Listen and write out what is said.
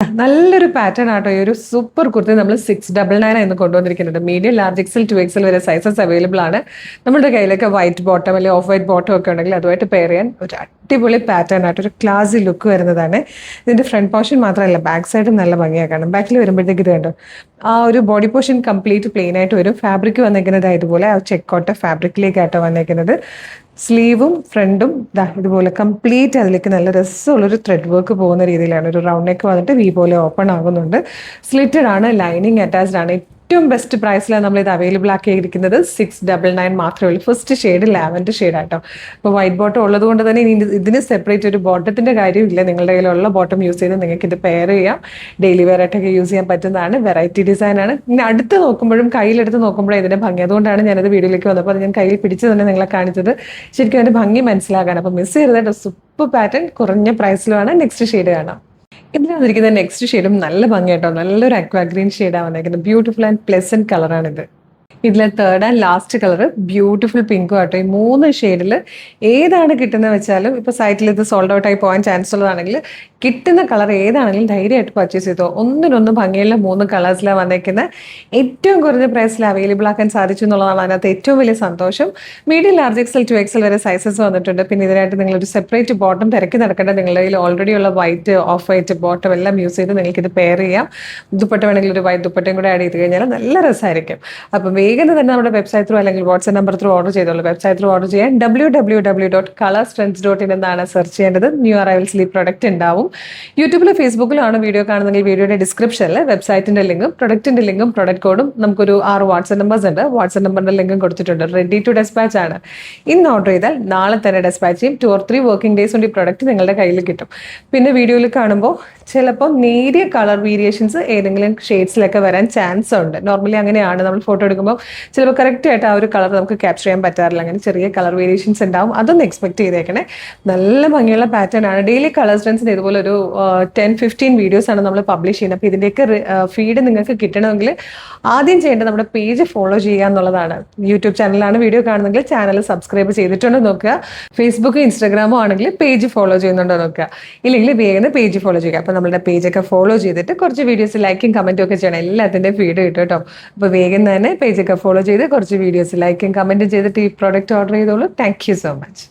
നല്ലൊരു പാറ്റേൺ ആട്ടോ ഈ ഒരു സൂപ്പർ കുർത്തി നമ്മൾ 699 എന്ന് കൊണ്ടുവന്നിരിക്കുന്നുണ്ട്. മീഡിയം, ലാർജ് എക്സൽ, 2XL വരെ സൈസസ് അവൈലബിൾ ആണ്. നമ്മുടെ കയ്യിലൊക്കെ വൈറ്റ് ബോട്ടം അല്ലെങ്കിൽ ഓഫ് വൈറ്റ് ബോട്ടം ഒക്കെ ഉണ്ടെങ്കിൽ അതുമായിട്ട് പെയർ ചെയ്യാൻ ഒരു അടിപൊളി പാറ്റേൺ ആയിട്ട് ഒരു ക്ലാസി ലുക്ക് വരുന്നതാണ്. ഇതിന്റെ ഫ്രണ്ട് പോർഷൻ മാത്രമല്ല ബാക്ക് സൈഡും നല്ല ഭംഗിയാക്കണം. ബാക്കിൽ വരുമ്പോഴത്തേക്ക് ഇത് കണ്ടോ, ആ ഒരു ബോഡി പോർഷൻ കംപ്ലീറ്റ് പ്ലെയിൻ ആയിട്ട് വരും. ഫാബ്രിക് വന്നേക്കുന്നത് ഇതുപോലെ ആ ചെക്കോട്ട ഫാബ്രിക്കിലേക്കാട്ടോ വന്നേക്കുന്നത്. സ്ലീവും ഫ്രണ്ടും ഇതുപോലെ കംപ്ലീറ്റ് അതിലേക്ക് നല്ല രസമുള്ളൊരു ത്രെഡ് വർക്ക് പോകുന്ന രീതിയിലാണ്. ഒരു റൗണ്ട് നെക്ക് വന്നിട്ട് വി പോലെ ഓപ്പൺ ആകുന്നുണ്ട്. സ്ലിറ്റഡ് ആണ്, ലൈനിങ് അറ്റാച്ച്ഡ് ആണ്. ഏറ്റവും ബെസ്റ്റ് പ്രൈസിലാണ് നമ്മൾ ഇത് അവൈലബിൾ ആക്കിയിരിക്കുന്നത്. 699 മാത്രമേ ഉള്ളൂ. ഫസ്റ്റ് ഷെയ്ഡ് ലാവൻഡർ ഷെയ്ഡാട്ടോ. അപ്പോൾ വൈറ്റ് ബോട്ടം ഉള്ളത് കൊണ്ട് തന്നെ ഇനി ഇതിന് സെപ്പറേറ്റ് ഒരു ബോട്ടത്തിൻ്റെ കാര്യമില്ല. നിങ്ങളുടെ കയ്യിലുള്ള ബോട്ടം യൂസ് ചെയ്ത് നിങ്ങൾക്ക് ഇത് പെയർ ചെയ്യാം. ഡെയിലി വെയർ ആയിട്ടൊക്കെ യൂസ് ചെയ്യാൻ പറ്റുന്നതാണ്. വെറൈറ്റി ഡിസൈൻ ആണ്. ഇനി അടുത്ത് നോക്കുമ്പോഴും കയ്യിലെടുത്ത് നോക്കുമ്പോഴും ഇതിൻ്റെ ഭംഗി. അതുകൊണ്ടാണ് ഞാനത് വീഡിയോയിലേക്ക് വന്നപ്പോൾ അത് ഞാൻ കയ്യിൽ പിടിച്ച് തന്നെ നിങ്ങളെ കാണിച്ചത്. ശരിക്കും അതിൻ്റെ ഭംഗി മനസ്സിലാക്കാൻ. അപ്പോൾ മിസ് ചെയ്തതായിട്ട് സൂപ്പർ പാറ്റേൺ, കുറഞ്ഞ പ്രൈസിലുമാണ്. നെക്സ്റ്റ് ഷെയ്ഡ് കാണാം. ഇതിൽ വന്നിരിക്കുന്ന നെക്സ്റ്റ് ഷെയ്ഡും നല്ല ഭംഗിയായിട്ടോ. നല്ലൊരു അക്വാ ഗ്രീൻ ഷെയ്ഡാണ് വന്നിരിക്കുന്നത്. ബ്യൂട്ടിഫുൾ ആൻഡ് പ്ലെസന്റ് കളറാണിത്. ഇതിലെ third and last colour beautiful പിങ്കും ആട്ടോ. ഈ 3 ഷെയ്ഡിൽ ഏതാണ് കിട്ടുന്നത് വെച്ചാലും ഇപ്പോൾ സൈറ്റിൽ ഇത് സോൾഡ് ഔട്ട് ആയി പോകാൻ ചാൻസ് ഉള്ളതാണെങ്കിൽ കിട്ടുന്ന കളർ ഏതാണെങ്കിലും ധൈര്യമായിട്ട് പർച്ചേസ് ചെയ്തോ. ഒന്നിനൊന്നും ഭംഗിയുള്ള 3 കളേഴ്സിലാണ് വന്നേക്കുന്നത്. ഏറ്റവും കുറഞ്ഞ പ്രൈസിൽ അവൈലബിൾ ആക്കാൻ സാധിച്ചു എന്നുള്ളതാണ് അതിനകത്ത് ഏറ്റവും വലിയ സന്തോഷം. മീഡിയം, ലാർജ് എക്സൽ, 2XL വരെ സൈസസ് വന്നിട്ടുണ്ട്. പിന്നെ ഇതിനായിട്ട് നിങ്ങളൊരു സെപ്പറേറ്റ് ബോട്ടം തിരക്കി നടക്കേണ്ട. നിങ്ങളുടെ കയ്യിൽ ഓൾറെഡി ഉള്ള വൈറ്റ്, ഓഫ് വൈറ്റ് ബോട്ടം എല്ലാം യൂസ് ചെയ്ത് നിങ്ങൾക്ക് ഇത് പെയർ ചെയ്യാം. ദുപ്പട്ട വേണമെങ്കിൽ ഒരു വൈറ്റ് ദുപ്പട്ടയും കൂടെ ആഡ് ചെയ്ത് കഴിഞ്ഞാൽ നല്ല രസമായിരിക്കും. അപ്പം വേഗം തന്നെ നമ്മുടെ വെബ്സൈറ്റ് ത്രൂ അല്ലെങ്കിൽ വാട്സ്ആപ്പ് നമ്പർ ത്രൂ ഓർഡർ ചെയ്തോളൂ. വെബ്സൈറ്റ് ത്രൂ ഓർഡർ ചെയ്യാൻ www.colorstrends.in എന്നാണ് സെർച്ച് ചെയ്യേണ്ടത്. ന്യൂ അറൈവൽസിൽ ഈ പ്രൊഡക്റ്റ് ഉണ്ടാവും. യൂട്യൂബിലോ ഫേസ്ബുക്കിലാണ് വീഡിയോ കാണുന്നെങ്കിൽ വീഡിയോയുടെ ഡിസ്ക്രിപ്ഷനിൽ വെബ്സൈറ്റിന്റെ ലിങ്കും പ്രൊഡക്റ്റിന്റെ ലിങ്കും പ്രൊഡക്റ്റ് കോഡും നമുക്കൊരു 6 വാട്സ്ആപ്പ് നമ്പേഴ്സ് ഉണ്ട്. വാട്സ്ആപ്പ് നമ്പറിന്റെ ലിങ്കും കൊടുത്തിട്ടുണ്ട്. റെഡി ടു ഡെസ്പാച്ച് ആണ്. ഇന്ന് ഓർഡർ ചെയ്താൽ നാളെ തന്നെ ഡെസ്പാച്ച് ചെയ്യും. 2 or 3 വർക്കിംഗ് ഡേയ്സ് കൊണ്ട് ഈ പ്രൊഡക്റ്റ് നിങ്ങളുടെ കയ്യിൽ കിട്ടും. പിന്നെ വീഡിയോയിൽ കാണുമ്പോൾ ചിലപ്പോൾ നേരിയ കളർ വേരിയേഷൻസ് ഏതെങ്കിലും ഷെയ്ഡ്സിലൊക്കെ വരാൻ ചാൻസ് ഉണ്ട്. നോർമലി അങ്ങനെയാണ്. നമ്മൾ ഫോട്ടോ എടുക്കുമ്പോൾ ചിലപ്പോൾ കറക്റ്റ് ആയിട്ട് ആ ഒരു കളർ നമുക്ക് ക്യാപ്ചർ ചെയ്യാൻ പറ്റാറില്ല. അങ്ങനെ ചെറിയ കളർ വേരിയേഷൻസ് ഉണ്ടാവും. അതൊന്ന് എക്സ്പെക്ട് ചെയ്തേക്കണേ. നല്ല ഭംഗിയുള്ള പാറ്റേൺ ആണ്. ഡെയിലി കളർ ട്രെൻഡ്സിന് ഇതുപോലെ ഒരു 10-15 വീഡിയോസ് ആണ് നമ്മൾ പബ്ലിഷ് ചെയ്യുന്നത്. അപ്പോൾ ഇതിൻ്റെയൊക്കെ ഫീഡ് നിങ്ങൾക്ക് കിട്ടണമെങ്കിൽ ആദ്യം ചെയ്യേണ്ടത് നമ്മുടെ പേജ് ഫോളോ ചെയ്യുക എന്നുള്ളതാണ്. യൂട്യൂബ് ചാനലാണ് വീഡിയോ കാണുന്നെങ്കിൽ ചാനൽ സബ്സ്ക്രൈബ് ചെയ്തിട്ടുണ്ടോ നോക്കുക. ഫേസ്ബുക്ക്, ഇൻസ്റ്റാഗ്രാമോ ആണെങ്കിൽ പേജ് ഫോളോ ചെയ്യുന്നുണ്ടോ നോക്കുക. ഇല്ലെങ്കിൽ വേഗം പേജ് ഫോളോ ചെയ്യുക. അപ്പോൾ നമ്മുടെ പേജൊക്കെ ഫോളോ ചെയ്തിട്ട് കുറച്ച് വീഡിയോസ് ലൈക്കും കമൻറ്റും ഒക്കെ ചെയ്യണം. എല്ലാത്തിൻ്റെ ഫീഡ് കിട്ടും കേട്ടോ. അപ്പോൾ വേഗം തന്നെ പേജൊക്കെ ഫോളോ ചെയ്ത് കുറച്ച് വീഡിയോസ് ലൈക്കും കമൻറ്റും ചെയ്തിട്ട് ഈ പ്രോഡക്റ്റ് ഓർഡർ ചെയ്തോളൂ. Thank you so much.